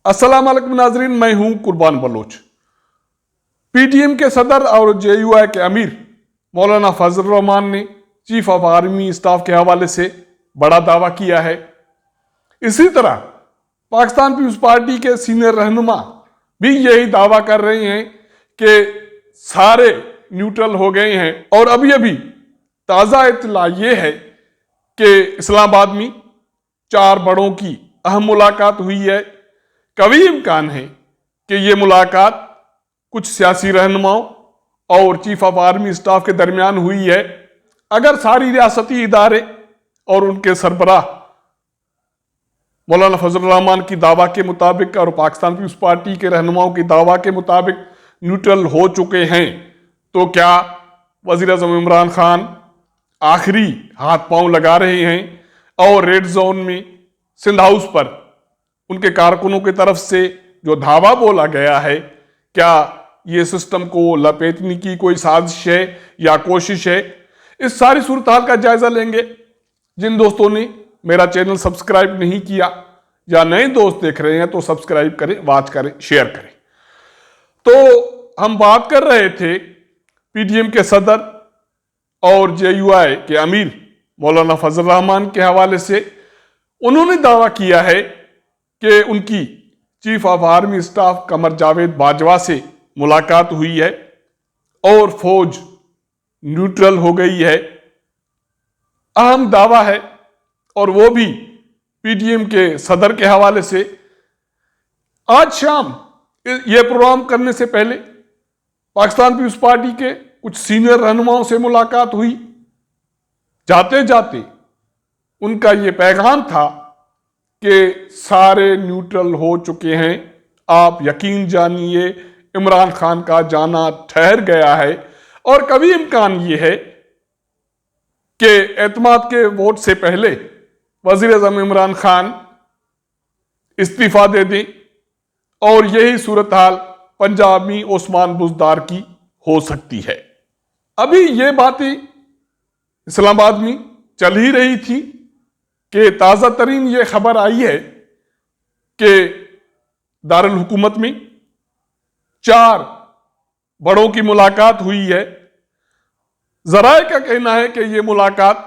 अस्सलाम वालेकुम नाजरीन, मैं हूं कुर्बान बलोच। पीटीएम के सदर और जेयूआई के अमीर मौलाना फजल रहमान ने चीफ ऑफ आर्मी स्टाफ के हवाले से बड़ा दावा किया है। इसी तरह पाकिस्तान पीपुल्स पार्टी के सीनियर रहनुमा भी यही दावा कर रहे हैं कि सारे न्यूट्रल हो गए हैं। और अभी अभी ताज़ा इत्तला ये है कि इस्लामाबाद में 4 बड़ों की अहम मुलाकात हुई है। कभी इम्कान है कि ये मुलाकात कुछ सियासी रहनुमाओं और चीफ ऑफ आर्मी स्टाफ के दरमियान हुई है। अगर सारी रियासती इदारे और उनके सरबराह मौलाना फजल रहमान की दावा के मुताबिक और पाकिस्तान पीपुल्स पार्टी के रहनुमाओं की दावा के मुताबिक न्यूट्रल हो चुके हैं, तो क्या वजीर आज़म इमरान खान आखिरी हाथ पांव लगा रहे हैं और रेड जोन में सिंध हाउस पर उनके कारकुनों की तरफ से जो धावा बोला गया है, क्या ये सिस्टम को लपेटने की कोई साजिश है या कोशिश है? इस सारी सूरत हाल का जायजा लेंगे। जिन दोस्तों ने मेरा चैनल सब्सक्राइब नहीं किया या नए दोस्त देख रहे हैं तो सब्सक्राइब करें, वॉच करें, शेयर करें। तो हम बात कर रहे थे पीटीएम के सदर और जेयूआई के अमीर मौलाना फजल रहमान के हवाले से। उन्होंने दावा किया है कि उनकी chief of army staff Qamar Javed Bajwa से मुलाकात हुई है और फौज न्यूट्रल हो गई है। अहम दावा है और वो भी पीटीएम के सदर के हवाले से। आज शाम ये प्रोग्राम करने से पहले पाकिस्तान पीपुल्स पार्टी के कुछ सीनियर रहनुमाओं से मुलाकात हुई। जाते जाते उनका ये पैगाम था कि सारे न्यूट्रल हो चुके हैं, आप यकीन जानिए इमरान खान का जाना ठहर गया है। और कभी इम्कान ये है कि एतमाद के वोट से पहले वजीर आज़म इमरान खान इस्तीफा दे दें और यही सूरत हाल पंजाब में ओस्मान बुज़दार की हो सकती है। अभी ये बातें इस्लामाबाद में चल ही रही थी कि ताज़ा तरीन ये खबर आई है कि दारुल हुकूमत में 4 बड़ों की मुलाकात हुई है। ज़राए का कहना है कि ये मुलाकात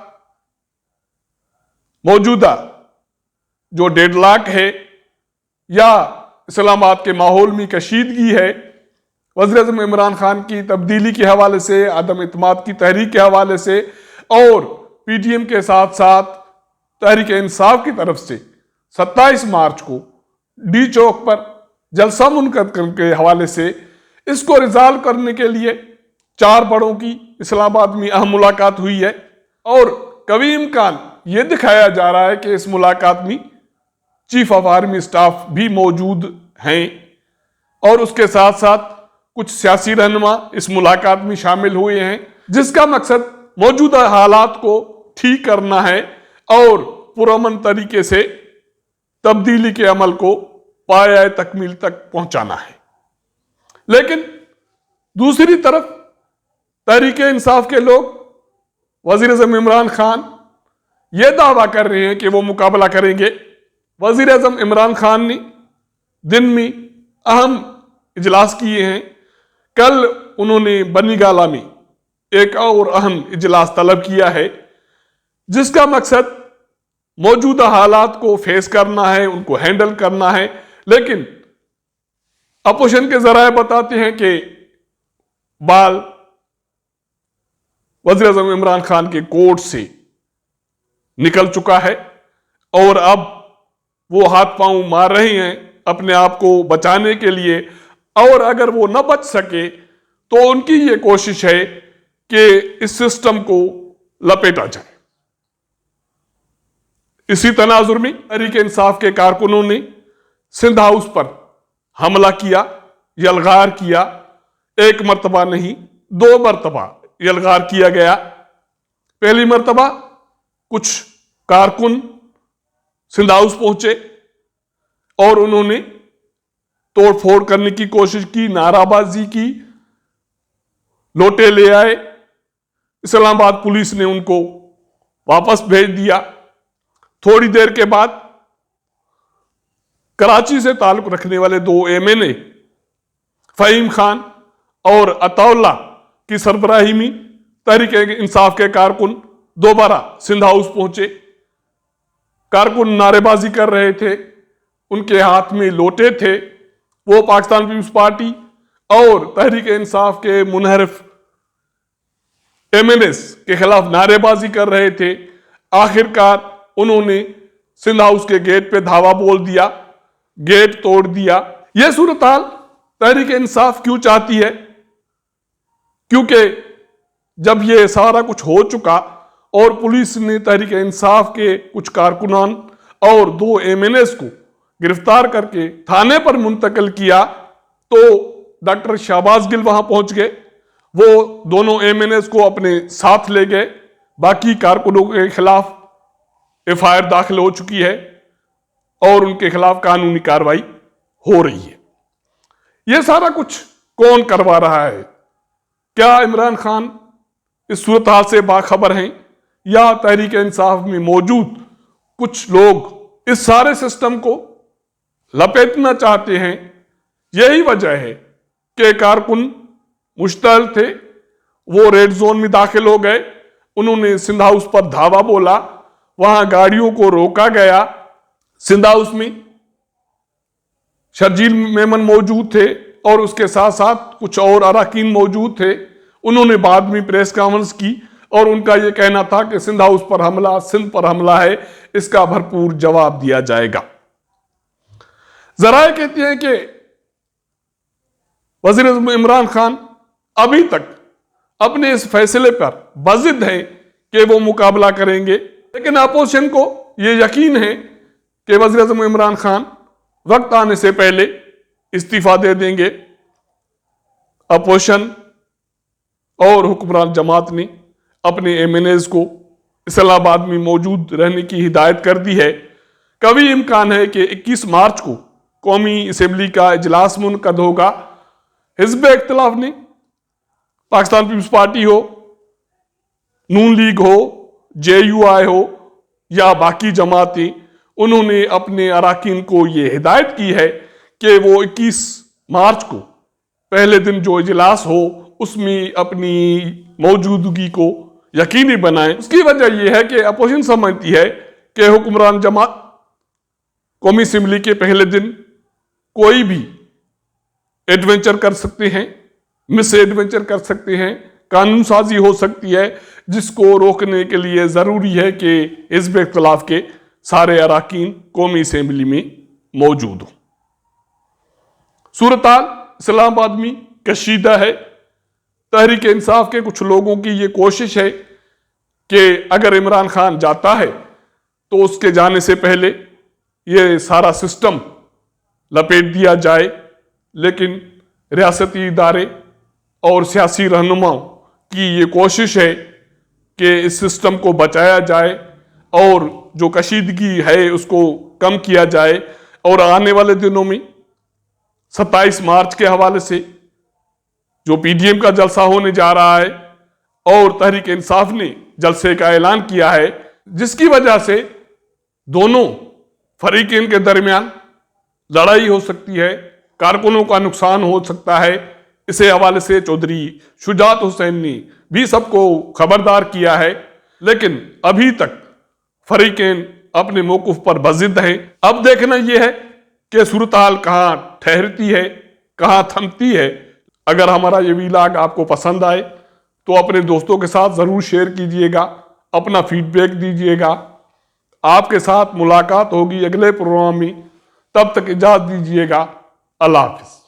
मौजूदा जो डेडलॉक है या इस्लामाबाद के माहौल में कशीदगी है, वज़ीर आज़म इमरान खान की तब्दीली के हवाले से, आदम इत्माद की तहरीक के हवाले से और पीटीएम के साथ साथ तहरीक इंसाफ की तरफ से 27 मार्च को डी चौक पर जलसा मुनक़द करने के हवाले से इसको रिजॉल्व करने के लिए 4 बड़ों की इस्लामाबाद में अहम मुलाकात हुई है। और कभी इम्कान ये दिखाया जा रहा है कि इस मुलाकात में चीफ ऑफ आर्मी स्टाफ भी मौजूद हैं और उसके साथ साथ कुछ सियासी रहनुमा इस मुलाकात में शामिल हुए हैं, जिसका मकसद मौजूदा हालात को ठीक करना है और पुरअमन तरीके से तब्दीली के अमल को पाया तकमील तक पहुंचाना है। लेकिन दूसरी तरफ तहरीक इंसाफ के लोग वजीर आज़म इमरान खान ये दावा कर रहे हैं कि वो मुकाबला करेंगे। वजीर आज़म इमरान खान ने दिन में अहम इजलास किए हैं। कल उन्होंने बनीगाला में एक और अहम इजलास तलब किया है, जिसका मकसद मौजूदा हालात को फेस करना है, उनको हैंडल करना है। लेकिन अपोजिशन के जराए बताते हैं कि बाल वज़ीर आज़म इमरान खान के कोर्ट से निकल चुका है और अब वो हाथ पांव मार रहे हैं अपने आप को बचाने के लिए। और अगर वो न बच सके तो उनकी ये कोशिश है कि इस सिस्टम को लपेटा जाए। इसी तनाजुर में तहरीक इंसाफ के कारकुनों ने सिंध हाउस पर हमला किया, यलगार किया। 1 मरतबा नहीं, 2 मरतबा यलगार किया गया। पहली मरतबा कुछ कारकुन सिंध हाउस पहुंचे और उन्होंने तोड़फोड़ करने की कोशिश की, नाराबाजी की, लोटे ले आए। इस्लामाबाद पुलिस ने उनको वापस भेज दिया। थोड़ी देर के बाद कराची से ताल्लुक रखने वाले 2 MNA फहीम खान और अताउल्ला की सरबराही में तहरीक इंसाफ के कारकुन दोबारा सिंध हाउस पहुंचे। कारकुन नारेबाजी कर रहे थे, उनके हाथ में लोटे थे। वो पाकिस्तान पीपल्स पार्टी और तहरीक इंसाफ के मुनहरिफ MNAs के खिलाफ नारेबाजी कर रहे थे। आखिरकार उन्होंने सिंध हाउस के गेट पे धावा बोल दिया, गेट तोड़ दिया। यह सूरत हाल तहरीक इंसाफ क्यों चाहती है? क्योंकि जब ये सारा कुछ हो चुका और पुलिस ने तहरीक इंसाफ के कुछ कारकुनान और 2 MNAs को गिरफ्तार करके थाने पर मुंतकिल किया, तो डॉक्टर शाहबाज गिल वहां पहुंच गए। वो दोनों MNAs को अपने साथ ले गए। बाकी कारकुनों के खिलाफ FIR दाखिल हो चुकी है और उनके खिलाफ कानूनी कार्रवाई हो रही है। यह सारा कुछ कौन करवा रहा है? क्या इमरान खान इस सूरत हाल से बाखबर हैं या तहरीक इंसाफ में मौजूद कुछ लोग इस सारे सिस्टम को लपेटना चाहते हैं? यही वजह है कि कारकुन मुश्तल थे, वो रेड जोन में दाखिल हो गए। उन्होंने सिंध हाउस पर धावा बोला, वहां गाड़ियों को रोका गया। सिंध हाउस में शर्जील मेमन मौजूद थे और उसके साथ साथ कुछ और अरकान मौजूद थे। उन्होंने बाद में प्रेस कॉन्फ्रेंस की और उनका यह कहना था कि सिंध हाउस पर हमला, सिंध पर हमला है, इसका भरपूर जवाब दिया जाएगा। जराए कहते हैं कि वजीर आज़म इमरान खान अभी तक अपने इस फैसले पर बज़िद है कि वो मुकाबला करेंगे, लेकिन अपोजिशन को ये यकीन है कि वज़ीर आज़म इमरान खान वक्त आने से पहले इस्तीफा दे देंगे। अपोजिशन और हुक्मरान जमात ने अपने MNAs को इस्लामाबाद में मौजूद रहने की हिदायत कर दी है। कभी इम्कान है कि 21 मार्च को कौमी असम्बली का इजलास मुनक़द होगा। हिज़्ब इख्तिलाफ ने, पाकिस्तान पीपल्स पार्टी हो, नून लीग हो, JUI हो या बाकी जमातें, उन्होंने अपने अरकान को ये हिदायत की है कि वो 21 मार्च को पहले दिन जो इजलास हो उसमें अपनी मौजूदगी को यकीनी बनाएं। उसकी वजह यह है कि अपोजिशन समझती है कि हुक्मरान जमात कौमी असम्बली के पहले दिन कोई भी एडवेंचर कर सकते हैं, मिस एडवेंचर कर सकते हैं, कानून साजी हो सकती है, जिसको रोकने के लिए जरूरी है कि हिज़्ब इख्तिलाफ के सारे अरकान कौमी असम्बली में मौजूद हो। सूरत हाल इस्लामाबाद में कशीदा है। तहरीक इंसाफ के कुछ लोगों की ये कोशिश है कि अगर इमरान खान जाता है तो उसके जाने से पहले ये सारा सिस्टम लपेट दिया जाए, लेकिन रियासती इदारे और सियासी रहनुमाओं की ये कोशिश है कि इस सिस्टम को बचाया जाए और जो कशीदगी है उसको कम किया जाए। और आने वाले दिनों में 27 मार्च के हवाले से जो PDM का जलसा होने जा रहा है और तहरीक इंसाफ ने जलसे का ऐलान किया है, जिसकी वजह से दोनों फरीक़ैन के दरमियान लड़ाई हो सकती है, कारकुनों का नुकसान हो सकता है। इसे हवाले से चौधरी शुजात हुसैन ने भी सबको खबरदार किया है, लेकिन अभी तक फरीक़ैन अपने मौक़िफ़ पर बज़िद हैं। अब देखना यह है कि सूरत हाल कहाँ ठहरती है, कहाँ थमती है। अगर हमारा ये व्लॉग आपको पसंद आए तो अपने दोस्तों के साथ ज़रूर शेयर कीजिएगा, अपना फीडबैक दीजिएगा। आपके साथ मुलाकात होगी अगले प्रोग्राम में, तब तक इजाज़त दीजिएगा। अल्लाह हाफ़िज़।